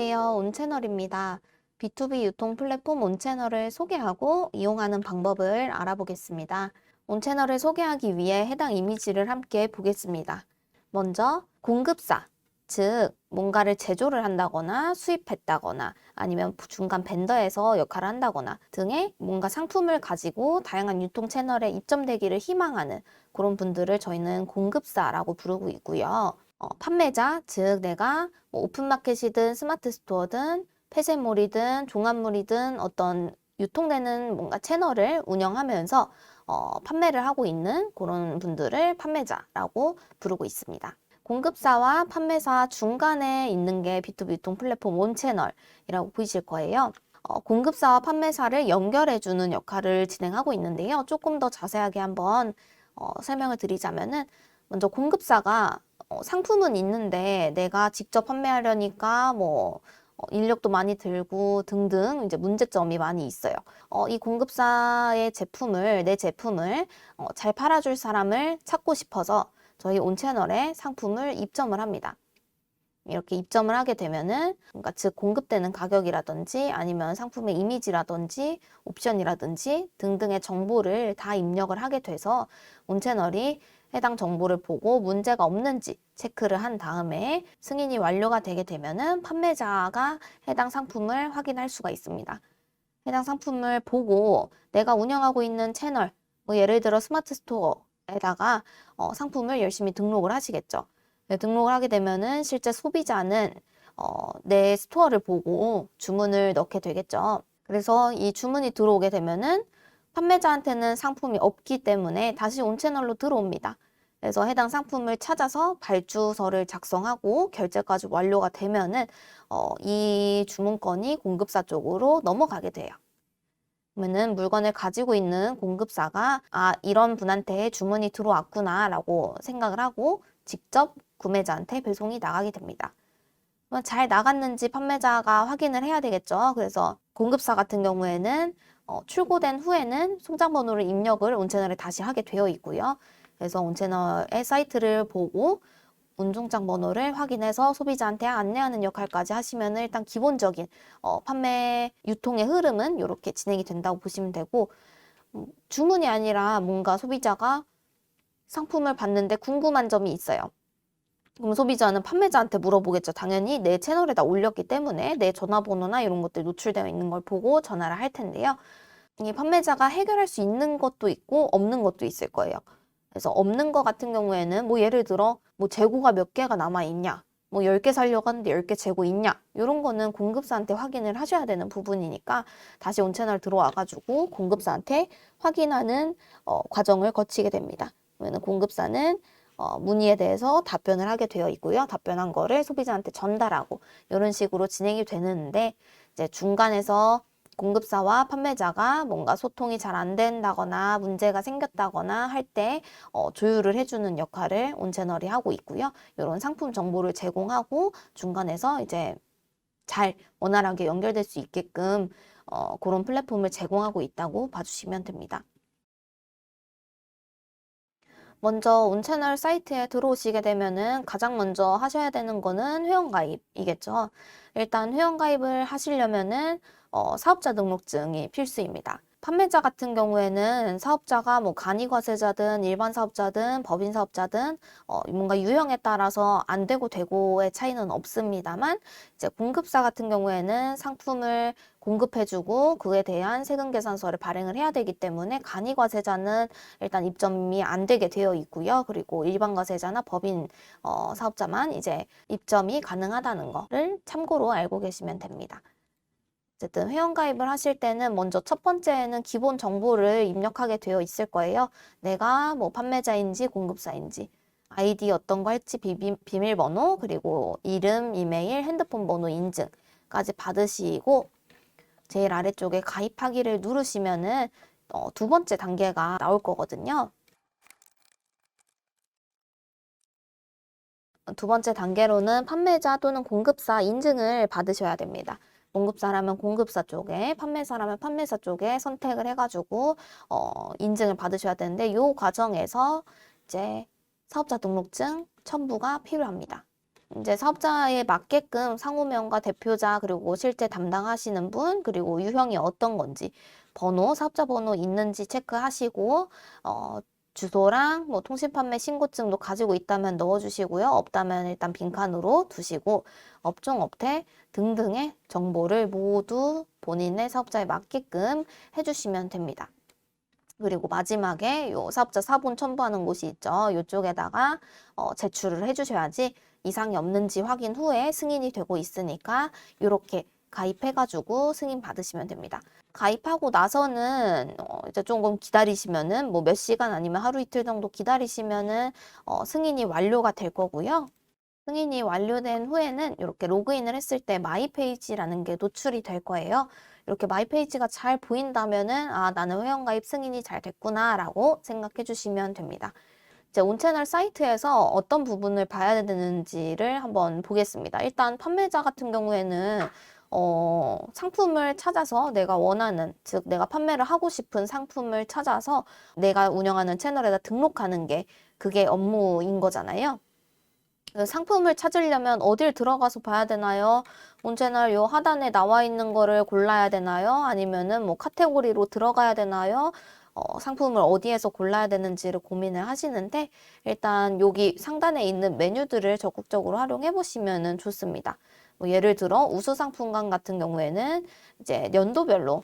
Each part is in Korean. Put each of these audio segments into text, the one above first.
안녕하세요. 온채널입니다. B2B 유통 플랫폼 온채널을 소개하고 이용하는 방법을 알아보겠습니다. 온채널을 소개하기 위해 해당 이미지를 함께 보겠습니다. 먼저 공급사, 즉 뭔가를 제조를 한다거나 수입했다거나 아니면 중간 벤더에서 역할을 한다거나 등의 뭔가 상품을 가지고 다양한 유통 채널에 입점되기를 희망하는 그런 분들을 저희는 공급사라고 부르고 있고요. 판매자, 즉 내가 뭐 오픈마켓이든 스마트 스토어든 폐쇄몰이든 종합몰이든 어떤 유통되는 뭔가 채널을 운영하면서 판매를 하고 있는 그런 분들을 판매자라고 부르고 있습니다. 공급사와 판매사 중간에 있는 게 B2B 유통 플랫폼 온채널이라고 보이실 거예요. 공급사와 판매사를 연결해주는 역할을 진행하고 있는데요. 조금 더 자세하게 한번 설명을 드리자면은 먼저 공급사가 상품은 있는데 내가 직접 판매하려니까 뭐 인력도 많이 들고 등등 이제 문제점이 많이 있어요. 이 공급사의 제품을 내 제품을 잘 팔아줄 사람을 찾고 싶어서 저희 온채널에 상품을 입점을 합니다. 이렇게 입점을 하게 되면은 그러니까 즉 공급되는 가격이라든지 아니면 상품의 이미지라든지 옵션이라든지 등등의 정보를 다 입력을 하게 돼서 온채널이 해당 정보를 보고 문제가 없는지 체크를 한 다음에 승인이 완료가 되게 되면은 판매자가 해당 상품을 확인할 수가 있습니다. 해당 상품을 보고 내가 운영하고 있는 채널, 뭐 예를 들어 스마트 스토어에다가 상품을 열심히 등록을 하시겠죠. 네, 등록을 하게 되면은 실제 소비자는 내 스토어를 보고 주문을 넣게 되겠죠. 그래서 이 주문이 들어오게 되면은 판매자한테는 상품이 없기 때문에 다시 온채널로 들어옵니다. 그래서 해당 상품을 찾아서 발주서를 작성하고 결제까지 완료가 되면은 이 주문건이 공급사 쪽으로 넘어가게 돼요. 그러면은 물건을 가지고 있는 공급사가 이런 분한테 주문이 들어왔구나 라고 생각을 하고 직접 구매자한테 배송이 나가게 됩니다. 잘 나갔는지 판매자가 확인을 해야 되겠죠. 그래서 공급사 같은 경우에는 출고된 후에는 송장 번호를 입력을 온채널에 다시 하게 되어 있고요. 그래서 온채널의 사이트를 보고 운송장 번호를 확인해서 소비자한테 안내하는 역할까지 하시면 일단 기본적인 판매 유통의 흐름은 이렇게 진행이 된다고 보시면 되고, 주문이 아니라 뭔가 소비자가 상품을 봤는데 궁금한 점이 있어요. 그럼 소비자는 판매자한테 물어보겠죠. 당연히 내 채널에다 올렸기 때문에 내 전화번호나 이런 것들 노출되어 있는 걸 보고 전화를 할 텐데요. 이 판매자가 해결할 수 있는 것도 있고 없는 것도 있을 거예요. 그래서 없는 거 같은 경우에는 뭐 예를 들어 뭐 재고가 몇 개가 남아 있냐, 뭐 10개 살려고 하는데 10개 재고 있냐, 이런 거는 공급사한테 확인을 하셔야 되는 부분이니까 다시 온채널 들어와가지고 공급사한테 확인하는 과정을 거치게 됩니다. 그러면 공급사는 문의에 대해서 답변을 하게 되어 있고요. 답변한 거를 소비자한테 전달하고 이런 식으로 진행이 되는데 이제 중간에서 공급사와 판매자가 뭔가 소통이 잘 안 된다거나 문제가 생겼다거나 할 때 조율을 해주는 역할을 온채널이 하고 있고요. 이런 상품 정보를 제공하고 중간에서 이제 잘 원활하게 연결될 수 있게끔 그런 플랫폼을 제공하고 있다고 봐주시면 됩니다. 먼저 온채널 사이트에 들어오시게 되면은 가장 먼저 하셔야 되는 거는 회원가입이겠죠. 일단 회원가입을 하시려면은 사업자 등록증이 필수입니다. 판매자 같은 경우에는 사업자가 뭐 간이과세자든 일반 사업자든 법인 사업자든 뭔가 유형에 따라서 안 되고 되고의 차이는 없습니다만 이제 공급사 같은 경우에는 상품을 공급해주고 그에 대한 세금 계산서를 발행을 해야 되기 때문에 간이과세자는 일단 입점이 안 되게 되어 있고요. 그리고 일반 과세자나 법인 사업자만 이제 입점이 가능하다는 거를 참고로 알고 계시면 됩니다. 어쨌든 회원가입을 하실 때는 먼저 첫 번째는 기본 정보를 입력하게 되어 있을 거예요. 내가 뭐 판매자인지 공급사인지, 아이디 어떤 거 할지 비밀번호, 그리고 이름, 이메일, 핸드폰 번호 인증까지 받으시고 제일 아래쪽에 가입하기를 누르시면은 두 번째 단계가 나올 거거든요. 두 번째 단계로는 판매자 또는 공급사 인증을 받으셔야 됩니다. 공급사라면 공급사 쪽에, 판매사라면 판매사 쪽에 선택을 해가지고 인증을 받으셔야 되는데 이 과정에서 이제 사업자 등록증 첨부가 필요합니다. 이제 사업자에 맞게끔 상호명과 대표자 그리고 실제 담당하시는 분 그리고 유형이 어떤 건지 번호, 사업자 번호 있는지 체크하시고 주소랑 뭐 통신판매 신고증도 가지고 있다면 넣어주시고요. 없다면 일단 빈칸으로 두시고 업종, 업태 등등의 정보를 모두 본인의 사업자에 맞게끔 해주시면 됩니다. 그리고 마지막에 요 사업자 사본 첨부하는 곳이 있죠. 이쪽에다가 제출을 해주셔야지 이상이 없는지 확인 후에 승인이 되고 있으니까 이렇게 가입해가지고 승인 받으시면 됩니다. 가입하고 나서는 이제 조금 기다리시면은 뭐 몇 시간 아니면 하루 이틀 정도 기다리시면은 승인이 완료가 될 거고요. 승인이 완료된 후에는 이렇게 로그인을 했을 때 마이 페이지라는 게 노출이 될 거예요. 이렇게 마이 페이지가 잘 보인다면은 아, 나는 회원가입 승인이 잘 됐구나라고 생각해 주시면 됩니다. 이제 온채널 사이트에서 어떤 부분을 봐야 되는지를 한번 보겠습니다. 일단 판매자 같은 경우에는 상품을 찾아서 내가 원하는, 즉 내가 판매를 하고 싶은 상품을 찾아서 내가 운영하는 채널에다 등록하는 게 그게 업무인 거잖아요. 그 상품을 찾으려면 어딜 들어가서 봐야 되나요? 온채널 요 하단에 나와 있는 거를 골라야 되나요? 아니면은 뭐 카테고리로 들어가야 되나요? 상품을 어디에서 골라야 되는지를 고민을 하시는데 일단 여기 상단에 있는 메뉴들을 적극적으로 활용해 보시면 좋습니다. 뭐 예를 들어 우수상품관 같은 경우에는 이제 연도별로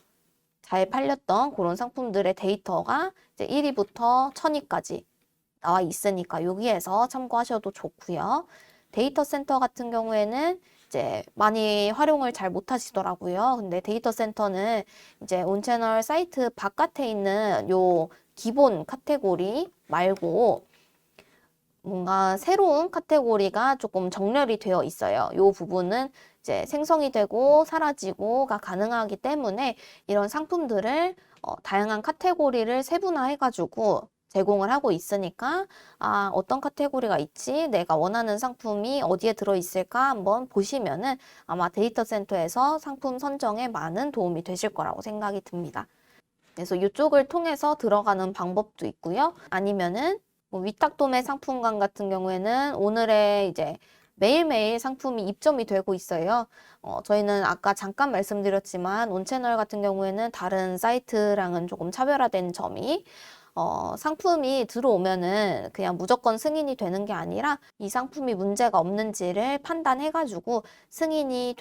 잘 팔렸던 그런 상품들의 데이터가 이제 1위부터 1000위까지 나와 있으니까 여기에서 참고하셔도 좋고요. 데이터 센터 같은 경우에는 이제 많이 활용을 잘 못하시더라고요. 근데 데이터 센터는 이제 온채널 사이트 바깥에 있는 요 기본 카테고리 말고 뭔가 새로운 카테고리가 조금 정렬이 되어 있어요. 요 부분은 이제 생성이 되고 사라지고가 가능하기 때문에 이런 상품들을 다양한 카테고리를 세분화해가지고 제공을 하고 있으니까 아, 어떤 카테고리가 있지? 내가 원하는 상품이 어디에 들어있을까? 한번 보시면은 아마 데이터 센터에서 상품 선정에 많은 도움이 되실 거라고 생각이 듭니다. 그래서 이쪽을 통해서 들어가는 방법도 있고요. 아니면은 뭐 위탁도매 상품관 같은 경우에는 오늘의 이제 매일매일 상품이 입점이 되고 있어요. 저희는 아까 잠깐 말씀드렸지만 온채널 같은 경우에는 다른 사이트랑은 조금 차별화된 점이 상품이 들어오면은 그냥 무조건 승인이 되는 게 아니라 이 상품이 문제가 없는지를 판단해가지고 승인이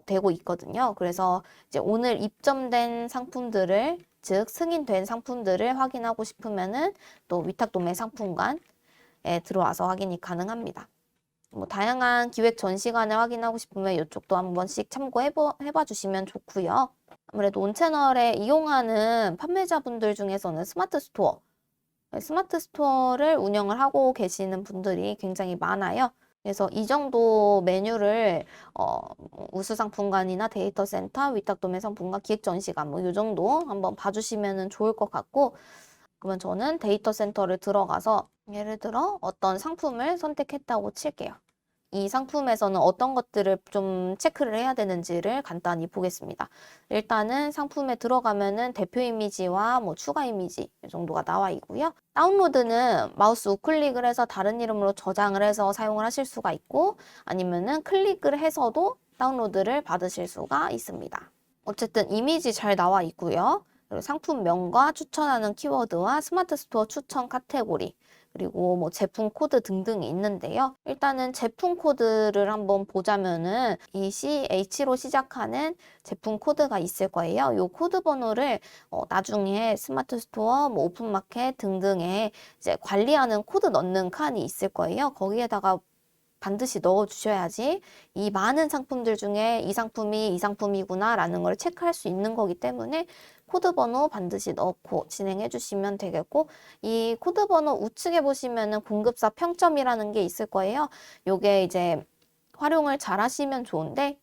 되고 있거든요. 그래서 이제 오늘 입점된 상품들을 즉 승인된 상품들을 확인하고 싶으면은 또 위탁도매 상품관에 들어와서 확인이 가능합니다. 뭐 다양한 기획 전시관을 확인하고 싶으면 이쪽도 한 번씩 참고해봐 주시면 좋고요. 아무래도 온채널에 이용하는 판매자분들 중에서는 스마트 스토어를 운영을 하고 계시는 분들이 굉장히 많아요. 그래서 이 정도 메뉴를 우수상품관이나 데이터센터, 위탁도매 상품관, 기획전시관 뭐 이 정도 한번 봐주시면 좋을 것 같고 그러면 저는 데이터센터를 들어가서 예를 들어 어떤 상품을 선택했다고 칠게요. 이 상품에서는 어떤 것들을 좀 체크를 해야 되는지를 간단히 보겠습니다. 일단은 상품에 들어가면은 대표 이미지와 뭐 추가 이미지 이 정도가 나와 있고요. 다운로드는 마우스 우클릭을 해서 다른 이름으로 저장을 해서 사용을 하실 수가 있고 아니면은 클릭을 해서도 다운로드를 받으실 수가 있습니다. 어쨌든 이미지 잘 나와 있고요. 그리고 상품명과 추천하는 키워드와 스마트 스토어 추천 카테고리 그리고 뭐 제품 코드 등등이 있는데요. 일단은 제품 코드를 한번 보자면은 이 CH로 시작하는 제품 코드가 있을 거예요. 이 코드 번호를 나중에 스마트 스토어, 뭐 오픈마켓 등등에 이제 관리하는 코드 넣는 칸이 있을 거예요. 거기에다가 반드시 넣어 주셔야지 이 많은 상품들 중에 이 상품이 이 상품이구나 라는 걸 체크할 수 있는 거기 때문에 코드 번호 반드시 넣고 진행해 주시면 되겠고 이 코드 번호 우측에 보시면은 공급사 평점이라는 게 있을 거예요. 요게 이제 활용을 잘 하시면 좋은데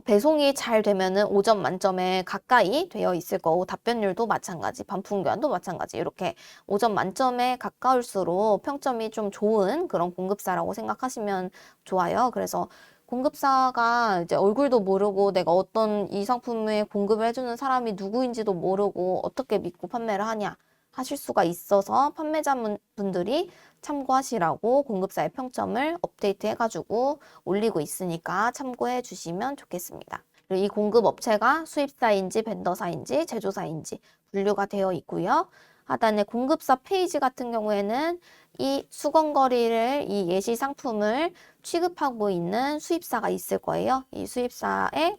배송이 잘 되면은 5점 만점에 가까이 되어 있을 거고 답변율도 마찬가지, 반품 교환도 마찬가지 이렇게 5점 만점에 가까울수록 평점이 좀 좋은 그런 공급사라고 생각하시면 좋아요. 그래서 공급사가 이제 얼굴도 모르고 내가 어떤 이 상품을 공급을 해주는 사람이 누구인지도 모르고 어떻게 믿고 판매를 하냐 하실 수가 있어서 판매자분들이 참고하시라고 공급사의 평점을 업데이트 해가지고 올리고 있으니까 참고해 주시면 좋겠습니다. 그리고 이 공급 업체가 수입사인지 벤더사인지 제조사인지 분류가 되어 있고요. 하단에 공급사 페이지 같은 경우에는 이 수건거리를 이 예시 상품을 취급하고 있는 수입사가 있을 거예요. 이 수입사의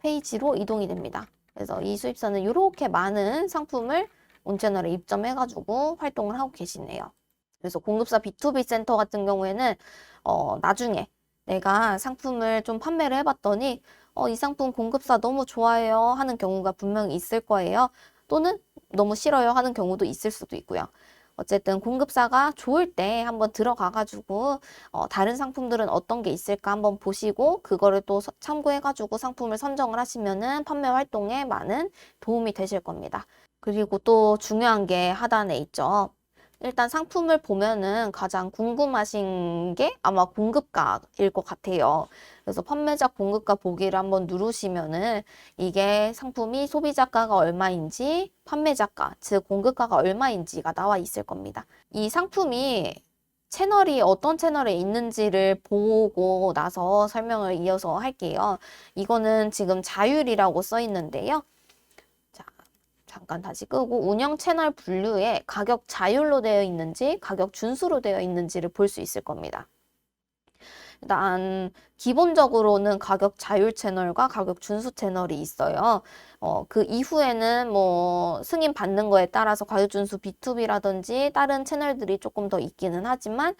페이지로 이동이 됩니다. 그래서 이 수입사는 이렇게 많은 상품을 온채널에 입점해가지고 활동을 하고 계시네요. 그래서 공급사 B2B 센터 같은 경우에는 나중에 내가 상품을 좀 판매를 해봤더니 이 상품 공급사 너무 좋아요 하는 경우가 분명히 있을 거예요. 또는 너무 싫어요 하는 경우도 있을 수도 있고요. 어쨌든 공급사가 좋을 때 한번 들어가가지고 다른 상품들은 어떤 게 있을까 한번 보시고 그거를 또 참고해가지고 상품을 선정을 하시면은 판매 활동에 많은 도움이 되실 겁니다. 그리고 또 중요한 게 하단에 있죠. 일단 상품을 보면은 가장 궁금하신 게 아마 공급가일 것 같아요. 그래서 판매자 공급가 보기를 한번 누르시면은 이게 상품이 소비자가가 얼마인지 판매자가, 즉 공급가가 얼마인지가 나와 있을 겁니다. 이 상품이 채널이 어떤 채널에 있는지를 보고 나서 설명을 이어서 할게요. 이거는 지금 자율이라고 써 있는데요. 잠깐 다시 끄고 운영 채널 분류에 가격 자율로 되어 있는지 가격 준수로 되어 있는지를 볼 수 있을 겁니다. 일단 기본적으로는 가격 자율 채널과 가격 준수 채널이 있어요. 그 이후에는 뭐 승인 받는 거에 따라서 가격 준수 B2B라든지 다른 채널들이 조금 더 있기는 하지만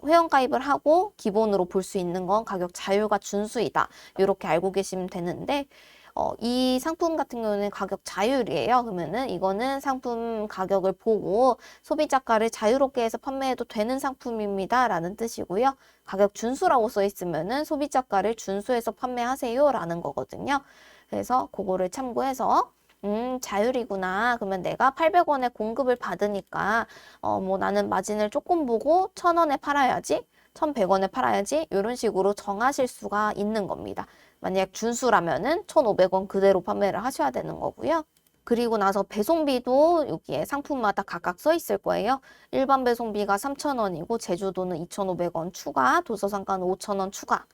회원 가입을 하고 기본으로 볼 수 있는 건 가격 자율과 준수이다. 이렇게 알고 계시면 되는데 이 상품 같은 경우는 가격 자율이에요. 그러면은 이거는 상품 가격을 보고 소비자가를 자유롭게 해서 판매해도 되는 상품입니다. 라는 뜻이고요. 가격 준수라고 써 있으면은 소비자가를 준수해서 판매하세요. 라는 거거든요. 그래서 그거를 참고해서 자율이구나. 그러면 내가 800원에 공급을 받으니까 뭐 나는 마진을 조금 보고 1000원에 팔아야지. 1100원에 팔아야지. 이런 식으로 정하실 수가 있는 겁니다. 만약 준수라면은 1,500원 그대로 판매를 하셔야 되는 거고요. 그리고 나서 배송비도 여기에 상품마다 각각 써 있을 거예요. 일반 배송비가 3,000원이고 제주도는 2,500원 추가, 도서상가는 5,000원 추가.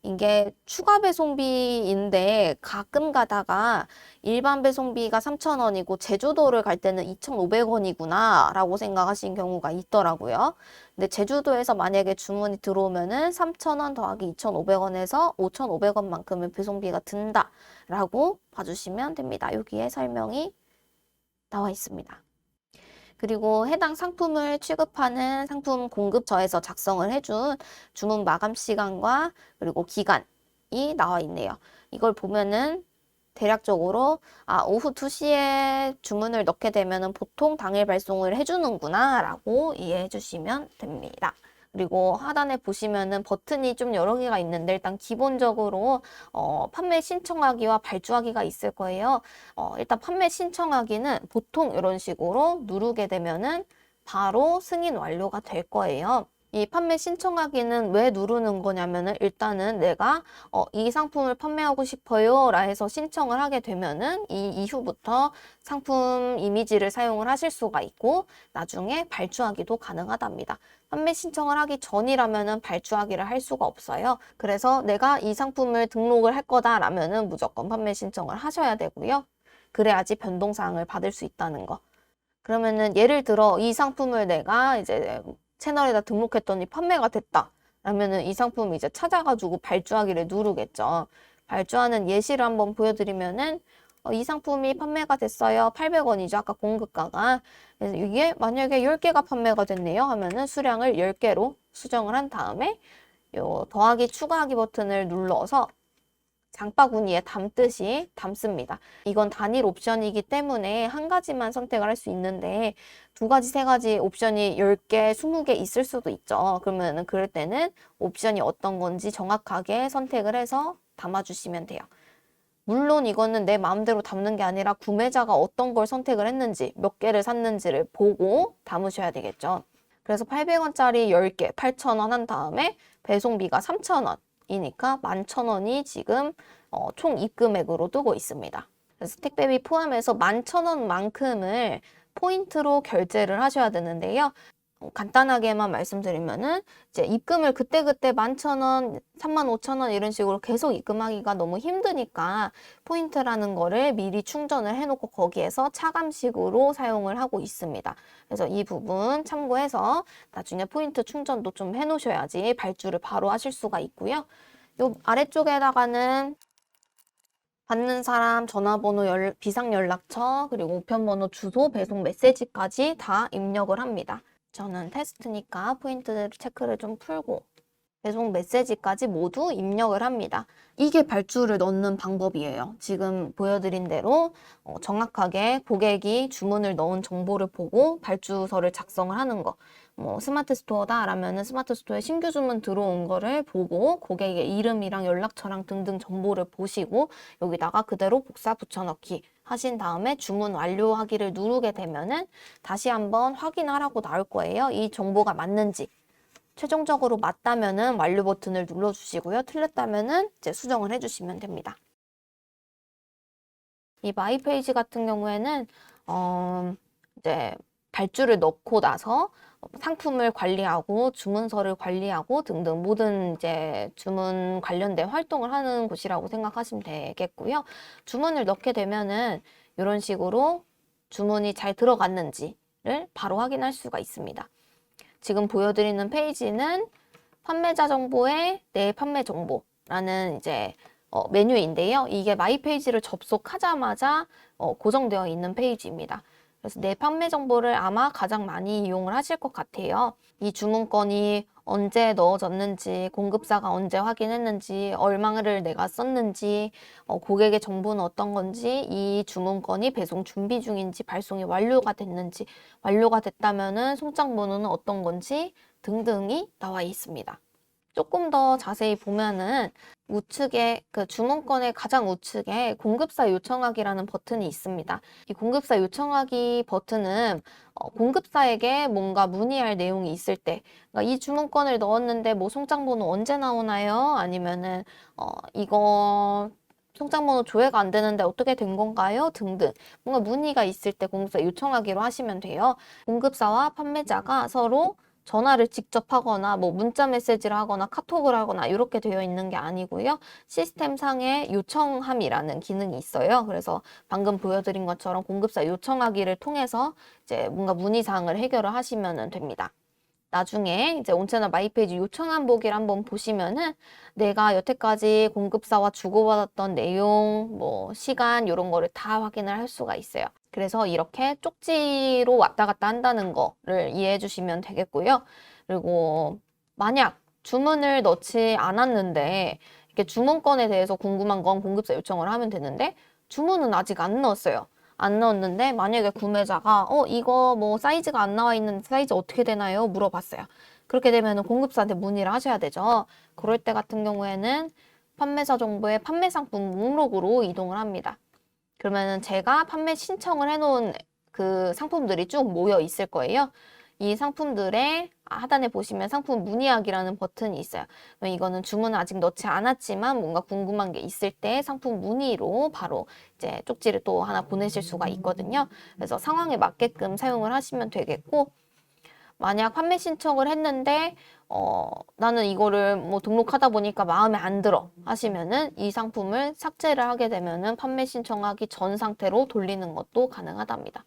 이게 추가 배송비인데 가끔 가다가 일반 배송비가 3,000원이고 제주도를 갈 때는 2,500원이구나 라고 생각하신 경우가 있더라고요. 근데 제주도에서 만약에 주문이 들어오면은 3,000원 더하기 2,500원에서 5,500원만큼의 배송비가 든다 라고 봐주시면 됩니다. 여기에 설명이 나와 있습니다. 그리고 해당 상품을 취급하는 상품 공급처에서 작성을 해준 주문 마감 시간과 그리고 기간이 나와 있네요. 이걸 보면은 대략적으로 오후 2시에 주문을 넣게 되면은 보통 당일 발송을 해주는구나 라고 이해해 주시면 됩니다. 그리고 하단에 보시면은 버튼이 좀 여러 개가 있는데 일단 기본적으로 판매 신청하기와 발주하기가 있을 거예요. 일단 판매 신청하기는 보통 이런 식으로 누르게 되면은 바로 승인 완료가 될 거예요. 이 판매 신청하기는 왜 누르는 거냐면은 일단은 내가 이 상품을 판매하고 싶어요 라 해서 신청을 하게 되면은 이 이후부터 상품 이미지를 사용을 하실 수가 있고 나중에 발주하기도 가능하답니다. 판매 신청을 하기 전이라면은 발주하기를 할 수가 없어요. 그래서 내가 이 상품을 등록을 할 거다라면은 무조건 판매 신청을 하셔야 되고요. 그래야지 변동사항을 받을 수 있다는 거. 그러면은 예를 들어 이 상품을 내가 이제 채널에다 등록했더니 판매가 됐다. 라면은 이 상품을 이제 찾아가지고 발주하기를 누르겠죠. 발주하는 예시를 한번 보여드리면은 이 상품이 판매가 됐어요. 800원이죠. 아까 공급가가. 그래서 이게 만약에 10개가 판매가 됐네요. 하면은 수량을 10개로 수정을 한 다음에 요 더하기 추가하기 버튼을 눌러서 장바구니에 담듯이 담습니다. 이건 단일 옵션이기 때문에 한 가지만 선택을 할 수 있는데 두 가지, 세 가지 옵션이 10개, 20개 있을 수도 있죠. 그러면 그럴 때는 옵션이 어떤 건지 정확하게 선택을 해서 담아주시면 돼요. 물론 이거는 내 마음대로 담는 게 아니라 구매자가 어떤 걸 선택을 했는지, 몇 개를 샀는지를 보고 담으셔야 되겠죠. 그래서 800원짜리 10개, 8,000원 한 다음에 배송비가 3,000원. 이니까 11,000원이 지금 총 입금액으로 뜨고 있습니다. 그래서 택배비 포함해서 11,000원만큼을 포인트로 결제를 하셔야 되는데요. 간단하게만 말씀드리면은 이제 입금을 그때그때 11,000원, 35,000원 이런 식으로 계속 입금하기가 너무 힘드니까 포인트라는 거를 미리 충전을 해놓고 거기에서 차감식으로 사용을 하고 있습니다. 그래서 이 부분 참고해서 나중에 포인트 충전도 좀 해놓으셔야지 발주를 바로 하실 수가 있고요. 요 아래쪽에다가는 받는 사람 전화번호, 비상연락처, 그리고 우편번호, 주소, 배송 메시지까지 다 입력을 합니다. 저는 테스트니까 포인트 체크를 좀 풀고 배송 메시지까지 모두 입력을 합니다. 이게 발주를 넣는 방법이에요. 지금 보여드린 대로 정확하게 고객이 주문을 넣은 정보를 보고 발주서를 작성을 하는 거. 뭐 스마트 스토어다 라면은 스마트 스토어에 신규 주문 들어온 거를 보고 고객의 이름이랑 연락처랑 등등 정보를 보시고 여기다가 그대로 복사 붙여넣기 하신 다음에 주문 완료하기를 누르게 되면은 다시 한번 확인하라고 나올 거예요. 이 정보가 맞는지. 최종적으로 맞다면은 완료 버튼을 눌러주시고요. 틀렸다면은 이제 수정을 해주시면 됩니다. 이 마이 페이지 같은 경우에는 이제 발주를 넣고 나서 상품을 관리하고 주문서를 관리하고 등등 모든 이제 주문 관련된 활동을 하는 곳이라고 생각하시면 되겠고요. 주문을 넣게 되면은 이런 식으로 주문이 잘 들어갔는지를 바로 확인할 수가 있습니다. 지금 보여드리는 페이지는 판매자 정보의 내 판매 정보라는 이제 메뉴인데요. 이게 마이 페이지를 접속하자마자 고정되어 있는 페이지입니다. 그래서 내 판매 정보를 아마 가장 많이 이용을 하실 것 같아요. 이 주문건이 언제 넣어졌는지, 공급사가 언제 확인했는지, 얼마를 내가 썼는지, 고객의 정보는 어떤 건지, 이 주문건이 배송 준비 중인지, 발송이 완료가 됐는지, 완료가 됐다면은 송장 번호는 어떤 건지 등등이 나와 있습니다. 조금 더 자세히 보면은 우측에 그 주문건의 가장 우측에 공급사 요청하기라는 버튼이 있습니다. 이 공급사 요청하기 버튼은 공급사에게 뭔가 문의할 내용이 있을 때, 그러니까 이 주문건을 넣었는데 뭐 송장번호 언제 나오나요? 아니면은 이거 송장번호 조회가 안 되는데 어떻게 된 건가요? 등등 뭔가 문의가 있을 때 공급사 요청하기로 하시면 돼요. 공급사와 판매자가 서로 전화를 직접 하거나 뭐 문자 메시지를 하거나 카톡을 하거나 이렇게 되어 있는 게 아니고요. 시스템 상에 요청함이라는 기능이 있어요. 그래서 방금 보여드린 것처럼 공급사 요청하기를 통해서 이제 뭔가 문의 사항을 해결을 하시면 됩니다. 나중에 이제 온채널 마이페이지 요청한 보기를 한번 보시면은 내가 여태까지 공급사와 주고받았던 내용, 뭐 시간 이런 거를 다 확인을 할 수가 있어요. 그래서 이렇게 쪽지로 왔다 갔다 한다는 거를 이해해 주시면 되겠고요. 그리고 만약 주문을 넣지 않았는데 이렇게 주문건에 대해서 궁금한 건 공급사 요청을 하면 되는데 주문은 아직 안 넣었어요. 안 넣었는데 만약에 구매자가 이거 뭐 사이즈가 안 나와 있는데 사이즈 어떻게 되나요? 물어봤어요. 그렇게 되면 공급사한테 문의를 하셔야 되죠. 그럴 때 같은 경우에는 판매사 정보의 판매 상품 목록으로 이동을 합니다. 그러면은 제가 판매 신청을 해놓은 그 상품들이 쭉 모여 있을 거예요. 이 상품들의 하단에 보시면 상품 문의하기라는 버튼이 있어요. 이거는 주문을 아직 넣지 않았지만 뭔가 궁금한 게 있을 때 상품 문의로 바로 이제 쪽지를 또 하나 보내실 수가 있거든요. 그래서 상황에 맞게끔 사용을 하시면 되겠고, 만약 판매 신청을 했는데 나는 이거를 뭐 등록하다 보니까 마음에 안 들어 하시면은 이 상품을 삭제를 하게 되면은 판매 신청하기 전 상태로 돌리는 것도 가능하답니다.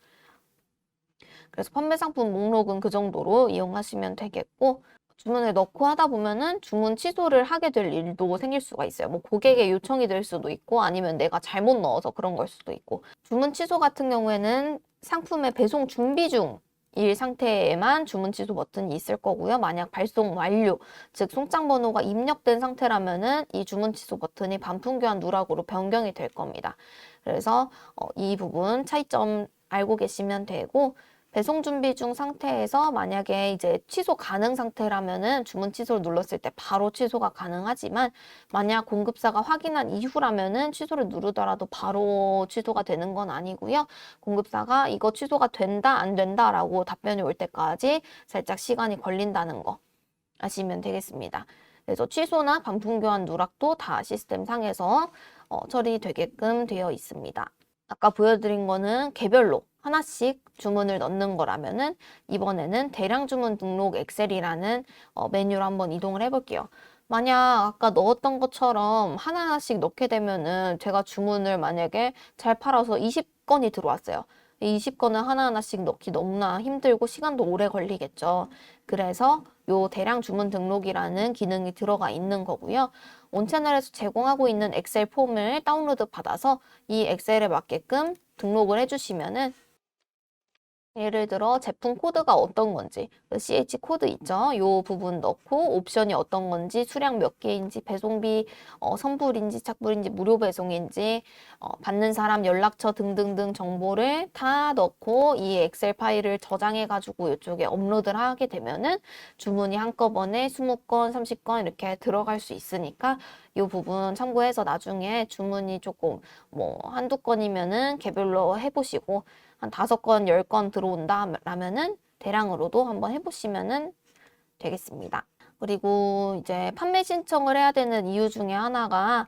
그래서 판매 상품 목록은 그 정도로 이용하시면 되겠고, 주문을 넣고 하다 보면은 주문 취소를 하게 될 일도 생길 수가 있어요. 뭐 고객의 요청이 될 수도 있고 아니면 내가 잘못 넣어서 그런 걸 수도 있고, 주문 취소 같은 경우에는 상품의 배송 준비 중일 상태에만 주문 취소 버튼이 있을 거고요. 만약 발송 완료, 즉 송장 번호가 입력된 상태라면은 이 주문 취소 버튼이 반품 교환 누락으로 변경이 될 겁니다. 그래서 이 부분 차이점 알고 계시면 되고, 배송 준비 중 상태에서 만약에 이제 취소 가능 상태라면은 주문 취소를 눌렀을 때 바로 취소가 가능하지만, 만약 공급사가 확인한 이후라면은 취소를 누르더라도 바로 취소가 되는 건 아니고요. 공급사가 이거 취소가 된다, 안 된다라고 답변이 올 때까지 살짝 시간이 걸린다는 거 아시면 되겠습니다. 그래서 취소나 반품 교환 누락도 다 시스템 상에서 처리되게끔 되어 있습니다. 아까 보여드린 거는 개별로 하나씩 주문을 넣는 거라면은 이번에는 대량 주문 등록 엑셀이라는 메뉴로 한번 이동을 해볼게요. 만약 아까 넣었던 것처럼 하나하나씩 넣게 되면은 제가 주문을 만약에 잘 팔아서 20건이 들어왔어요. 20건을 하나하나씩 넣기 너무나 힘들고 시간도 오래 걸리겠죠. 그래서 요 대량 주문 등록이라는 기능이 들어가 있는 거고요. 온채널에서 제공하고 있는 엑셀 폼을 다운로드 받아서 이 엑셀에 맞게끔 등록을 해주시면은 예를 들어 제품 코드가 어떤 건지 그 CH 코드 있죠? 요 부분 넣고 옵션이 어떤 건지 수량 몇 개인지 배송비 선불인지 착불인지 무료 배송인지 받는 사람 연락처 등등등 정보를 다 넣고 이 엑셀 파일을 저장해 가지고 이쪽에 업로드를 하게 되면은 주문이 한꺼번에 20건, 30건 이렇게 들어갈 수 있으니까 이 부분 참고해서 나중에 주문이 조금 뭐 한두 건이면은 개별로 해보시고 한 5건, 10건 들어온다 라면은 대량으로도 한번 해보시면은 되겠습니다. 그리고 이제 판매 신청을 해야 되는 이유 중에 하나가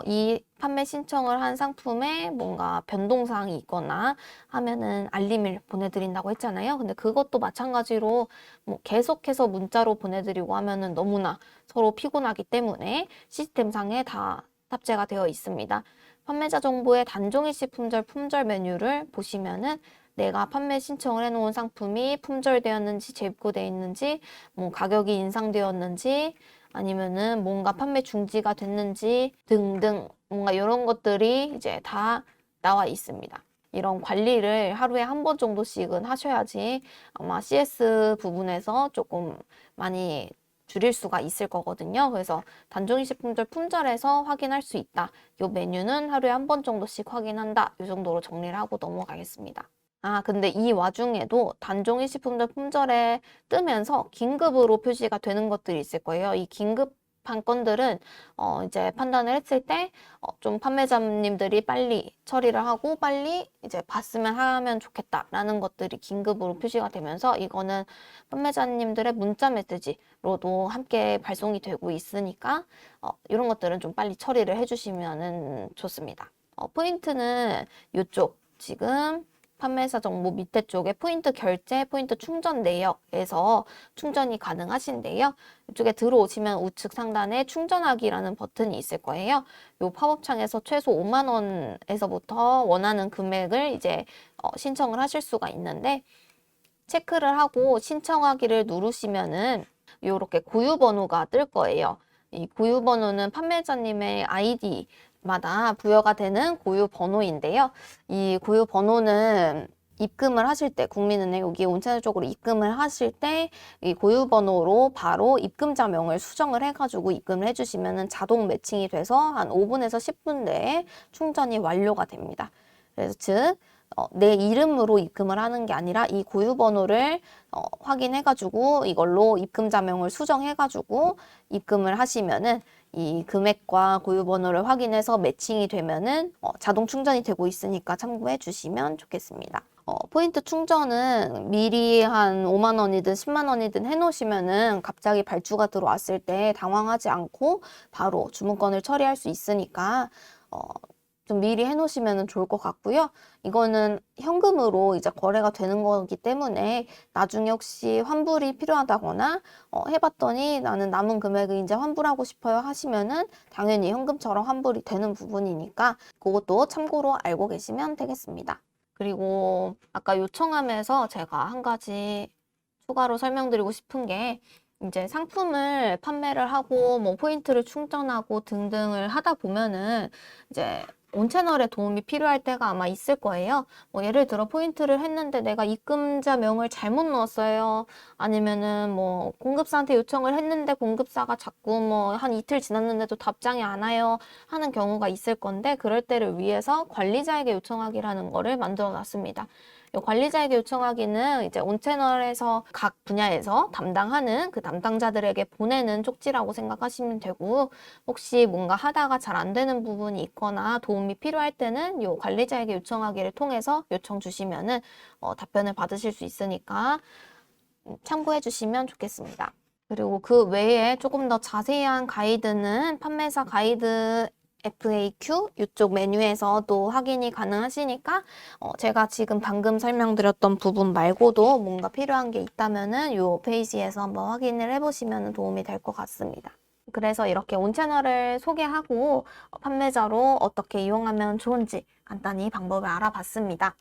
이 판매 신청을 한 상품에 뭔가 변동사항이 있거나 하면은 알림을 보내드린다고 했잖아요. 근데 그것도 마찬가지로 뭐 계속해서 문자로 보내드리고 하면은 너무나 서로 피곤하기 때문에 시스템상에 다 탑재가 되어 있습니다. 판매자 정보의 단종일시 품절 메뉴를 보시면은 내가 판매 신청을 해놓은 상품이 품절되었는지 재입고되어 있는지 뭐 가격이 인상되었는지 아니면은 뭔가 판매 중지가 됐는지 등등 뭔가 이런 것들이 이제 다 나와 있습니다. 이런 관리를 하루에 한 번 정도씩은 하셔야지 아마 CS 부분에서 조금 많이 줄일 수가 있을 거거든요. 그래서 단종일시품절 품절에서 확인할 수 있다. 이 메뉴는 하루에 한 번 정도씩 확인한다. 이 정도로 정리를 하고 넘어가겠습니다. 아, 근데 이 와중에도 단종일시품절 품절에 뜨면서 긴급으로 표시가 되는 것들이 있을 거예요. 이 긴급한 건들은 이제 판단을 했을 때 좀 판매자님들이 빨리 처리를 하고 빨리 이제 봤으면 하면 좋겠다라는 것들이 긴급으로 표시가 되면서 이거는 판매자님들의 문자 메시지로도 함께 발송이 되고 있으니까 이런 것들은 좀 빨리 처리를 해주시면 좋습니다. 포인트는 이쪽 지금 판매사 정보 밑에 쪽에 포인트 결제, 포인트 충전 내역에서 충전이 가능하신데요. 이쪽에 들어오시면 우측 상단에 충전하기라는 버튼이 있을 거예요. 이 팝업창에서 최소 5만 원에서부터 원하는 금액을 이제 신청을 하실 수가 있는데 체크를 하고 신청하기를 누르시면은 이렇게 고유번호가 뜰 거예요. 이 고유번호는 판매자님의 아이디 마다 부여가 되는 고유 번호인데요. 이 고유 번호는 입금을 하실 때 국민은행 여기 온채널 쪽으로 입금을 하실 때 이 고유 번호로 바로 입금자명을 수정을 해가지고 입금을 해주시면은 자동 매칭이 돼서 한 5분에서 10분 내에 충전이 완료가 됩니다. 그래서 즉 내 이름으로 입금을 하는 게 아니라 이 고유 번호를 확인해가지고 이걸로 입금자명을 수정해가지고 입금을 하시면은 이 금액과 고유 번호를 확인해서 매칭이 되면은 자동 충전이 되고 있으니까 참고해 주시면 좋겠습니다. 포인트 충전은 미리 한 5만 원이든 10만 원이든 해놓으시면은 갑자기 발주가 들어왔을 때 당황하지 않고 바로 주문건을 처리할 수 있으니까 좀 미리 해놓으시면 좋을 것 같고요. 이거는 현금으로 이제 거래가 되는 거기 때문에 나중에 혹시 환불이 필요하다거나 해봤더니 나는 남은 금액을 이제 환불하고 싶어요 하시면은 당연히 현금처럼 환불이 되는 부분이니까 그것도 참고로 알고 계시면 되겠습니다. 그리고 아까 요청함에서 제가 한 가지 추가로 설명드리고 싶은 게 이제 상품을 판매를 하고 뭐 포인트를 충전하고 등등을 하다 보면은 이제 온채널에 도움이 필요할 때가 아마 있을 거예요. 뭐 예를 들어 포인트를 했는데 내가 입금자 명을 잘못 넣었어요. 아니면은 뭐 공급사한테 요청을 했는데 공급사가 자꾸 뭐 한 이틀 지났는데도 답장이 안 와요 하는 경우가 있을 건데 그럴 때를 위해서 관리자에게 요청하기라는 거를 만들어 놨습니다. 관리자에게 요청하기는 이제 온채널에서 각 분야에서 담당하는 그 담당자들에게 보내는 쪽지라고 생각하시면 되고 혹시 뭔가 하다가 잘 안 되는 부분이 있거나 도움이 필요할 때는 요 관리자에게 요청하기를 통해서 요청 주시면은 답변을 받으실 수 있으니까 참고해 주시면 좋겠습니다. 그리고 그 외에 조금 더 자세한 가이드는 판매사 가이드 FAQ 이쪽 메뉴에서 또 확인이 가능하시니까 제가 지금 방금 설명드렸던 부분 말고도 뭔가 필요한 게 있다면은 이 페이지에서 한번 확인을 해보시면 도움이 될 것 같습니다. 그래서 이렇게 온 채널을 소개하고 판매자로 어떻게 이용하면 좋은지 간단히 방법을 알아봤습니다.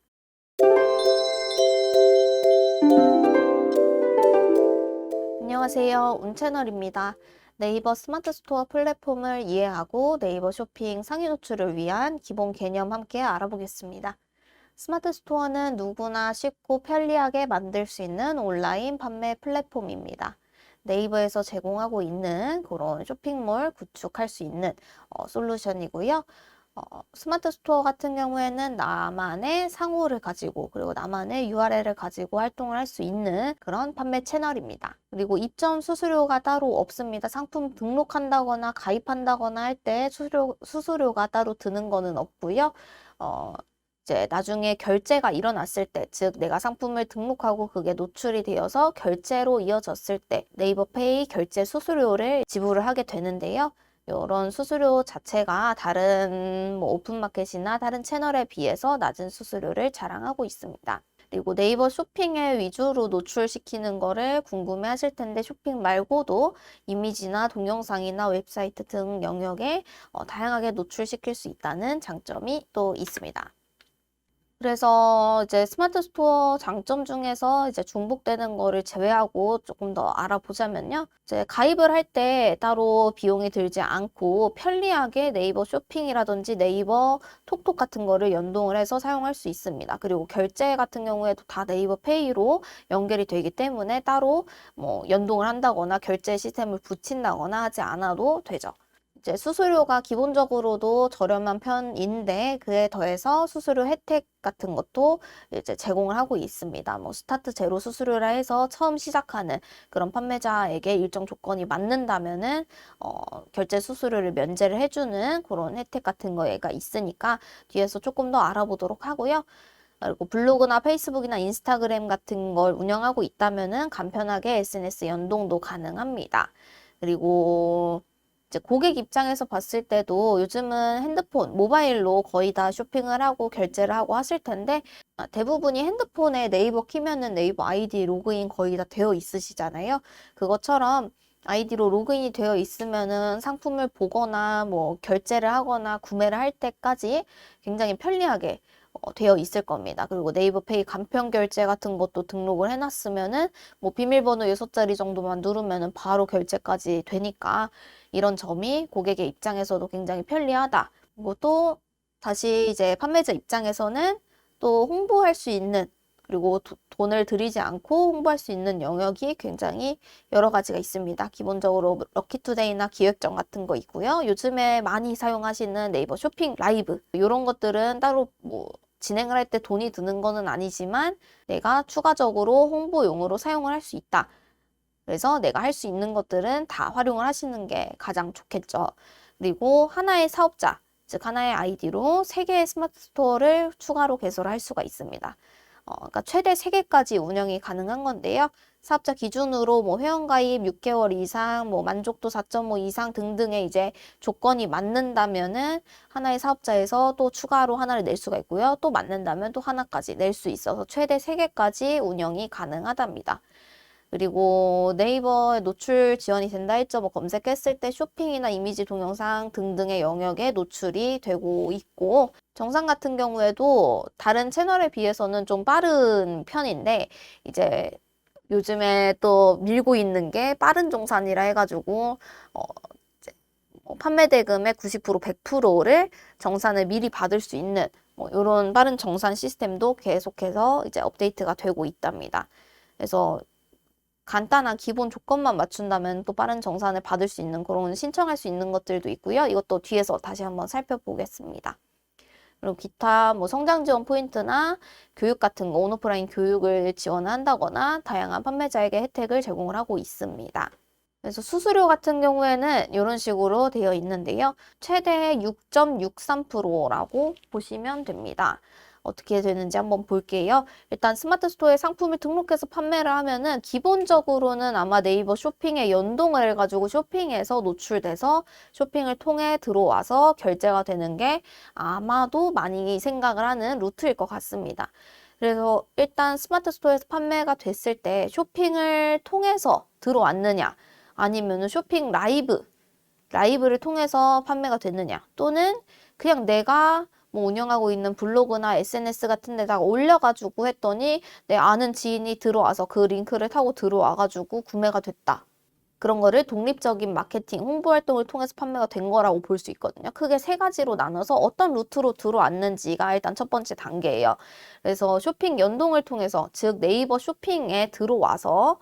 안녕하세요. 온채널입니다. 네이버 스마트 스토어 플랫폼을 이해하고 네이버 쇼핑 상위 노출을 위한 기본 개념 함께 알아보겠습니다. 스마트 스토어는 누구나 쉽고 편리하게 만들 수 있는 온라인 판매 플랫폼입니다. 네이버에서 제공하고 있는 그런 쇼핑몰 구축할 수 있는 솔루션이고요. 스마트 스토어 같은 경우에는 나만의 상호를 가지고 그리고 나만의 URL을 가지고 활동을 할 수 있는 그런 판매 채널입니다. 그리고 입점 수수료가 따로 없습니다. 상품 등록한다거나 가입한다거나 할 때 수수료가 따로 드는 거는 없고요. 이제 나중에 결제가 일어났을 때, 즉 내가 상품을 등록하고 그게 노출이 되어서 결제로 이어졌을 때 네이버페이 결제 수수료를 지불을 하게 되는데요. 이런 수수료 자체가 다른 오픈마켓이나 다른 채널에 비해서 낮은 수수료를 자랑하고 있습니다. 그리고 네이버 쇼핑에 위주로 노출시키는 거를 궁금해 하실 텐데 쇼핑 말고도 이미지나 동영상이나 웹사이트 등 영역에 다양하게 노출시킬 수 있다는 장점이 또 있습니다. 그래서 이제 스마트 스토어 장점 중에서 이제 중복되는 거를 제외하고 조금 더 알아보자면요. 이제 가입을 할 때 따로 비용이 들지 않고 편리하게 네이버 쇼핑이라든지 네이버 톡톡 같은 거를 연동을 해서 사용할 수 있습니다. 그리고 결제 같은 경우에도 다 네이버 페이로 연결이 되기 때문에 따로 연동을 한다거나 결제 시스템을 붙인다거나 하지 않아도 되죠. 이제 수수료가 기본적으로도 저렴한 편인데 그에 더해서 수수료 혜택 같은 것도 이제 제공을 하고 있습니다. 스타트 제로 수수료라 해서 처음 시작하는 그런 판매자에게 일정 조건이 맞는다면은 결제 수수료를 면제를 해주는 그런 혜택 같은 거가 있으니까 뒤에서 조금 더 알아보도록 하고요. 그리고 블로그나 페이스북이나 인스타그램 같은 걸 운영하고 있다면은 간편하게 SNS 연동도 가능합니다. 그리고 이제 고객 입장에서 봤을 때도 요즘은 핸드폰, 모바일로 거의 다 쇼핑을 하고 결제를 하고 하실 텐데 대부분이 핸드폰에 네이버 키면은 네이버 아이디 로그인 거의 다 되어 있으시잖아요. 그것처럼 아이디로 로그인이 되어 있으면은 상품을 보거나 결제를 하거나 구매를 할 때까지 굉장히 편리하게 되어 있을 겁니다. 그리고 네이버페이 간편 결제 같은 것도 등록을 해놨으면은 비밀번호 6자리 정도만 누르면은 바로 결제까지 되니까 이런 점이 고객의 입장에서도 굉장히 편리하다. 그리고 또 다시 이제 판매자 입장에서는 또 홍보할 수 있는 그리고 돈을 들이지 않고 홍보할 수 있는 영역이 굉장히 여러 가지가 있습니다. 기본적으로 럭키투데이나 기획전 같은 거 있고요. 요즘에 많이 사용하시는 네이버 쇼핑 라이브 이런 것들은 따로 진행을 할 때 돈이 드는 거는 아니지만 내가 추가적으로 홍보용으로 사용을 할 수 있다. 그래서 내가 할 수 있는 것들은 다 활용을 하시는 게 가장 좋겠죠. 그리고 하나의 사업자, 즉 하나의 아이디로 3개의 스마트 스토어를 추가로 개설을 할 수가 있습니다. 그러니까 최대 3개까지 운영이 가능한 건데요. 사업자 기준으로 회원가입 6개월 이상, 만족도 4.5 이상 등등의 이제 조건이 맞는다면은 하나의 사업자에서 또 추가로 하나를 낼 수가 있고요. 또 맞는다면 또 하나까지 낼 수 있어서 최대 3개까지 운영이 가능하답니다. 그리고 네이버에 노출 지원이 된다 했죠. 검색했을 때 쇼핑이나 이미지, 동영상 등등의 영역에 노출이 되고 있고 정산 같은 경우에도 다른 채널에 비해서는 좀 빠른 편인데 이제 요즘에 또 밀고 있는 게 빠른 정산이라 해가지고 이제 판매 대금의 90% 100%를 정산을 미리 받을 수 있는 이런 빠른 정산 시스템도 계속해서 이제 업데이트가 되고 있답니다. 그래서 간단한 기본 조건만 맞춘다면 또 빠른 정산을 받을 수 있는 그런 신청할 수 있는 것들도 있고요. 이것도 뒤에서 다시 한번 살펴보겠습니다. 그리고 기타 성장 지원 포인트나 교육 같은 거 온오프라인 교육을 지원한다거나 다양한 판매자에게 혜택을 제공을 하고 있습니다. 그래서 수수료 같은 경우에는 이런 식으로 되어 있는데요. 최대 6.63%라고 보시면 됩니다. 어떻게 되는지 한번 볼게요. 일단 스마트 스토어에 상품을 등록해서 판매를 하면은 기본적으로는 아마 네이버 쇼핑에 연동을 해가지고 쇼핑에서 노출돼서 쇼핑을 통해 들어와서 결제가 되는 게 아마도 많이 생각을 하는 루트일 것 같습니다. 그래서 일단 스마트 스토어에서 판매가 됐을 때 쇼핑을 통해서 들어왔느냐 아니면은 쇼핑 라이브를 통해서 판매가 됐느냐 또는 그냥 내가 뭐 운영하고 있는 블로그나 SNS 같은 데다가 올려가지고 했더니 내 아는 지인이 들어와서 그 링크를 타고 들어와가지고 구매가 됐다. 그런 거를 독립적인 마케팅, 홍보 활동을 통해서 판매가 된 거라고 볼 수 있거든요. 크게 세 가지로 나눠서 어떤 루트로 들어왔는지가 일단 첫 번째 단계예요. 그래서 쇼핑 연동을 통해서, 즉 네이버 쇼핑에 들어와서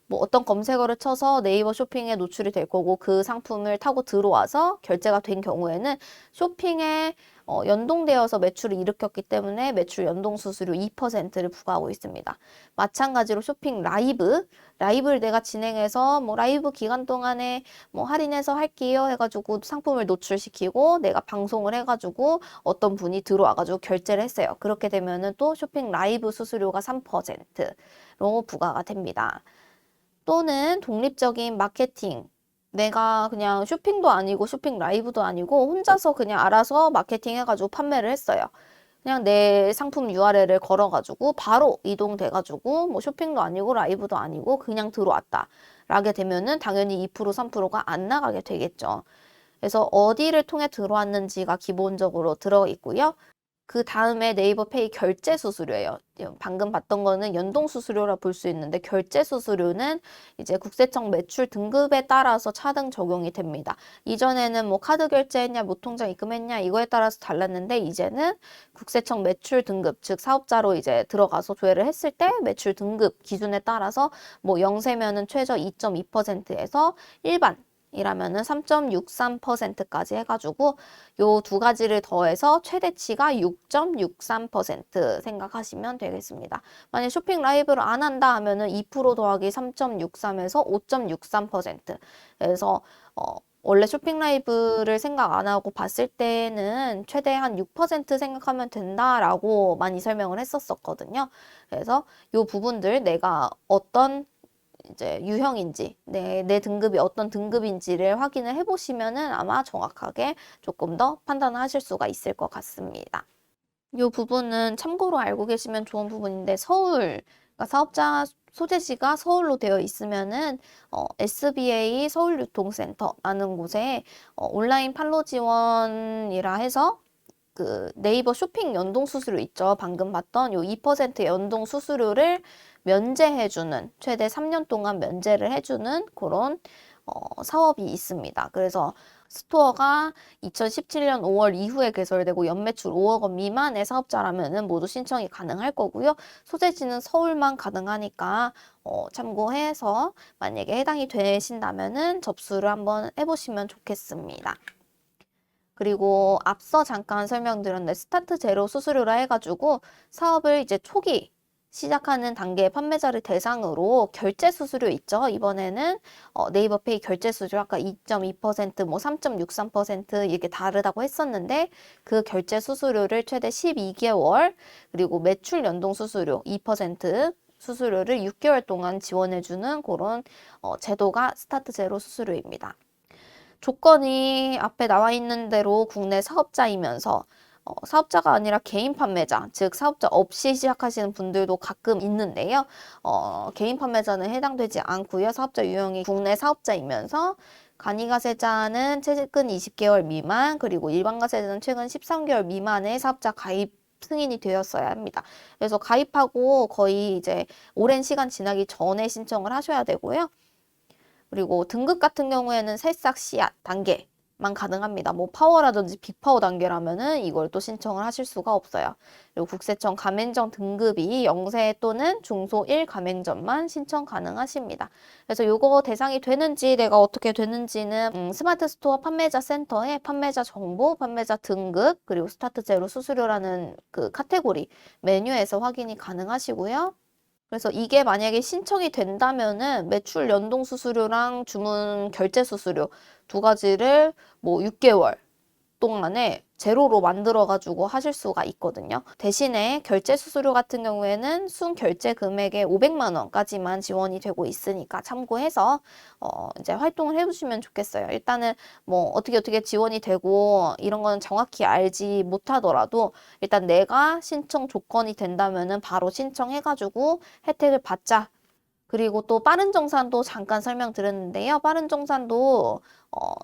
뭐 어떤 검색어를 쳐서 네이버 쇼핑에 노출이 될 거고 그 상품을 타고 들어와서 결제가 된 경우에는 쇼핑에 연동되어서 매출을 일으켰기 때문에 매출 연동 수수료 2%를 부과하고 있습니다. 마찬가지로 쇼핑 라이브를 내가 진행해서 뭐 라이브 기간 동안에 뭐 할인해서 할게요 해가지고 상품을 노출시키고 내가 방송을 해가지고 어떤 분이 들어와가지고 결제를 했어요. 그렇게 되면은 또 쇼핑 라이브 수수료가 3%로 부과가 됩니다. 또는 독립적인 마케팅. 내가 그냥 쇼핑도 아니고 쇼핑 라이브도 아니고 혼자서 그냥 알아서 마케팅 해가지고 판매를 했어요. 그냥 내 상품 URL을 걸어가지고 바로 이동돼가지고 뭐 쇼핑도 아니고 라이브도 아니고 그냥 들어왔다. 라게 되면은 당연히 2% 3%가 안 나가게 되겠죠. 그래서 어디를 통해 들어왔는지가 기본적으로 들어 있고요. 그 다음에 네이버 페이 결제 수수료예요. 방금 봤던 거는 연동 수수료라 볼 수 있는데 결제 수수료는 이제 국세청 매출 등급에 따라서 차등 적용이 됩니다. 이전에는 뭐 카드 결제했냐, 무통장 입금했냐 이거에 따라서 달랐는데 이제는 국세청 매출 등급, 즉 사업자로 이제 들어가서 조회를 했을 때 매출 등급 기준에 따라서 뭐 영세면은 최저 2.2%에서 일반 이라면은 3.63%까지 해가지고 요 두 가지를 더해서 최대치가 6.63% 생각하시면 되겠습니다. 만약 쇼핑 라이브를 안 한다 하면은 2% 더하기 3.63에서 5.63%. 그래서 원래 쇼핑 라이브를 생각 안 하고 봤을 때는 최대 한 6% 생각하면 된다라고 많이 설명을 했었거든요. 그래서 요 부분들 내가 어떤 이제 유형인지, 내 등급이 어떤 등급인지를 확인을 해보시면은 아마 정확하게 조금 더 판단을 하실 수가 있을 것 같습니다. 이 부분은 참고로 알고 계시면 좋은 부분인데 그러니까 사업자 소재지가 서울로 되어 있으면은 SBA 서울유통센터라는 곳에 온라인 판로 지원이라 해서 그 네이버 쇼핑 연동 수수료 있죠. 방금 봤던 요 2% 연동 수수료를 면제해주는 최대 3년 동안 면제를 해주는 그런 사업이 있습니다. 그래서 스토어가 2017년 5월 이후에 개설되고 연매출 5억 원 미만의 사업자라면은 모두 신청이 가능할 거고요. 소재지는 서울만 가능하니까 참고해서 만약에 해당이 되신다면은 접수를 한번 해보시면 좋겠습니다. 그리고 앞서 잠깐 설명드렸는데 스타트 제로 수수료라 해가지고 사업을 이제 초기 시작하는 단계의 판매자를 대상으로 결제 수수료 있죠. 이번에는 네이버 페이 결제 수수료 아까 2.2%, 뭐 3.63% 이렇게 다르다고 했었는데 그 결제 수수료를 최대 12개월 그리고 매출 연동 수수료 2% 수수료를 6개월 동안 지원해주는 그런 제도가 스타트 제로 수수료입니다. 조건이 앞에 나와 있는 대로 국내 사업자이면서 사업자가 아니라 개인 판매자, 즉 사업자 없이 시작하시는 분들도 가끔 있는데요. 개인 판매자는 해당되지 않고요. 사업자 유형이 국내 사업자이면서 간이가세자는 최근 20개월 미만, 그리고 일반 가세자는 최근 13개월 미만의 사업자 가입 승인이 되었어야 합니다. 그래서 가입하고 거의 이제 오랜 시간 지나기 전에 신청을 하셔야 되고요. 그리고 등급 같은 경우에는 새싹 씨앗 단계만 가능합니다. 뭐 파워라든지 빅파워 단계라면은 이걸 또 신청을 하실 수가 없어요. 그리고 국세청 가맹점 등급이 영세 또는 중소 1 가맹점만 신청 가능하십니다. 그래서 요거 대상이 되는지 내가 어떻게 되는지는 스마트 스토어 판매자 센터에 판매자 정보, 판매자 등급, 그리고 스타트 제로 수수료라는 그 카테고리 메뉴에서 확인이 가능하시고요. 그래서 이게 만약에 신청이 된다면은 매출 연동 수수료랑 주문 결제 수수료 두 가지를 뭐 6개월 동안에 제로로 만들어가지고 하실 수가 있거든요. 대신에 결제 수수료 같은 경우에는 순 결제 금액의 500만 원까지만 지원이 되고 있으니까 참고해서 이제 활동을 해보시면 좋겠어요. 일단은 뭐 어떻게 지원이 되고 이런 거는 정확히 알지 못하더라도 일단 내가 신청 조건이 된다면은 바로 신청해가지고 혜택을 받자. 그리고 또 빠른 정산도 잠깐 설명드렸는데요. 빠른 정산도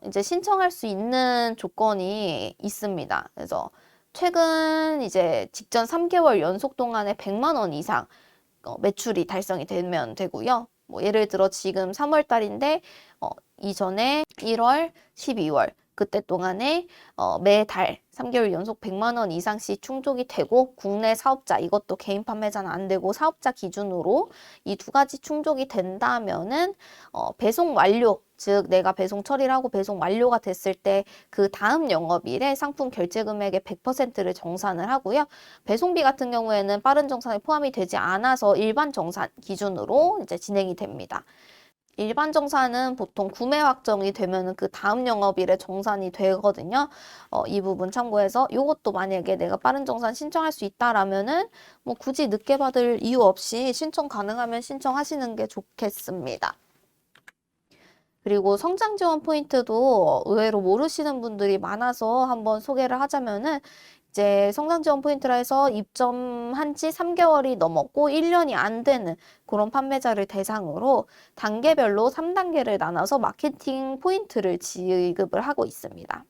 이제 신청할 수 있는 조건이 있습니다. 그래서 최근 이제 직전 3개월 연속 동안에 100만 원 이상 매출이 달성이 되면 되고요. 뭐 예를 들어 지금 3월 달인데 이전에 1월, 12월 그때 동안에 매달 3개월 연속 100만 원 이상씩 충족이 되고 국내 사업자 이것도 개인 판매자는 안 되고 사업자 기준으로 이 두 가지 충족이 된다면은 배송 완료 즉 내가 배송 처리를 하고 배송 완료가 됐을 때 그 다음 영업일에 상품 결제 금액의 100%를 정산을 하고요. 배송비 같은 경우에는 빠른 정산에 포함이 되지 않아서 일반 정산 기준으로 이제 진행이 됩니다. 일반 정산은 보통 구매 확정이 되면 그 다음 영업일에 정산이 되거든요. 이 부분 참고해서 이것도 만약에 내가 빠른 정산 신청할 수 있다라면은 뭐 굳이 늦게 받을 이유 없이 신청 가능하면 신청하시는 게 좋겠습니다. 그리고 성장 지원 포인트도 의외로 모르시는 분들이 많아서 한번 소개를 하자면은 이제 성장 지원 포인트라 해서 입점한 지 3개월이 넘었고 1년이 안 되는 그런 판매자를 대상으로 단계별로 3단계를 나눠서 마케팅 포인트를 지급을 하고 있습니다.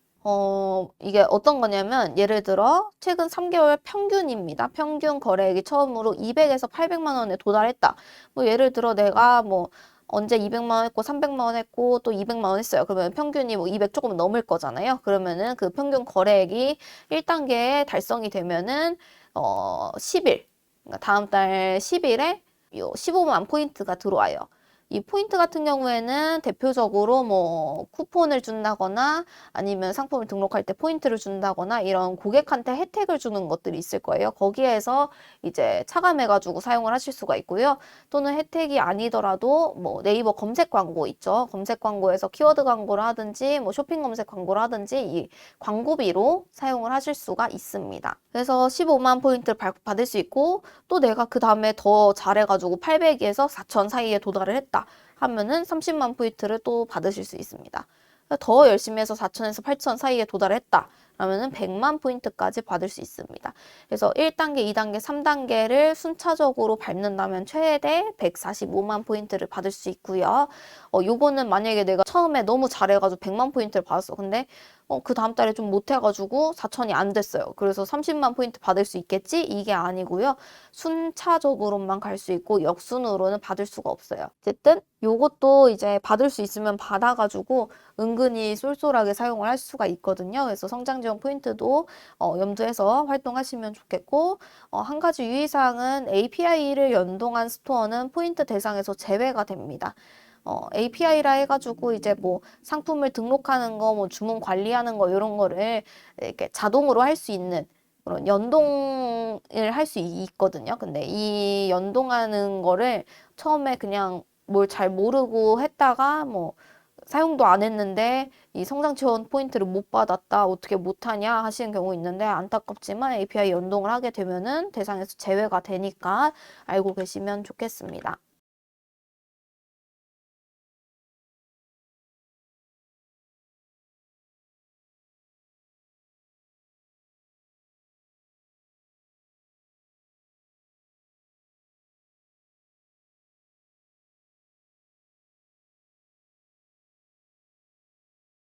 이게 어떤 거냐면 예를 들어 최근 3개월 평균입니다. 평균 거래액이 처음으로 200에서 800만 원에 도달했다. 뭐 예를 들어 내가 뭐 언제 200만 원 했고 300만 원 했고 또 200만 원 했어요. 그러면 평균이 뭐 200 조금 넘을 거잖아요. 그러면은 그 평균 거래액이 1단계에 달성이 되면은 10일 그러니까 다음 달 10일에 요 15만 포인트가 들어와요. 이 포인트 같은 경우에는 대표적으로 뭐 쿠폰을 준다거나 아니면 상품을 등록할 때 포인트를 준다거나 이런 고객한테 혜택을 주는 것들이 있을 거예요. 거기에서 이제 차감해가지고 사용을 하실 수가 있고요. 또는 혜택이 아니더라도 뭐 네이버 검색 광고 있죠. 검색 광고에서 키워드 광고를 하든지 뭐 쇼핑 검색 광고를 하든지 이 광고비로 사용을 하실 수가 있습니다. 그래서 15만 포인트를 받을 수 있고 또 내가 그 다음에 더 잘해가지고 800에서 4,000 사이에 도달을 했다 하면은 30만 포인트를 또 받으실 수 있습니다. 더 열심히 해서 4,000에서 8,000 사이에 도달했다 그러면은 100만 포인트까지 받을 수 있습니다. 그래서 1단계, 2단계, 3단계를 순차적으로 밟는다면 최대 145만 포인트를 받을 수 있고요. 요거는 만약에 내가 처음에 너무 잘해가지고 100만 포인트를 받았어. 근데 그 다음 달에 좀 못해가지고 4,000이 안 됐어요. 그래서 30만 포인트 받을 수 있겠지? 이게 아니고요. 순차적으로만 갈 수 있고 역순으로는 받을 수가 없어요. 어쨌든 요것도 이제 받을 수 있으면 받아가지고 은근히 쏠쏠하게 사용을 할 수가 있거든요. 그래서 성장지원 포인트도 염두해서 활동하시면 좋겠고 한 가지 유의사항은 API를 연동한 스토어는 포인트 대상에서 제외가 됩니다. API라 해가지고 이제 뭐 상품을 등록하는 거, 뭐 주문 관리하는 거 이런 거를 이렇게 자동으로 할 수 있는 그런 연동을 할 수 있거든요. 근데 이 연동하는 거를 처음에 그냥 뭘 잘 모르고 했다가 뭐 사용도 안 했는데 이 성장 지원 포인트를 못 받았다 어떻게 못하냐 하시는 경우 있는데 안타깝지만 API 연동을 하게 되면은 대상에서 제외가 되니까 알고 계시면 좋겠습니다.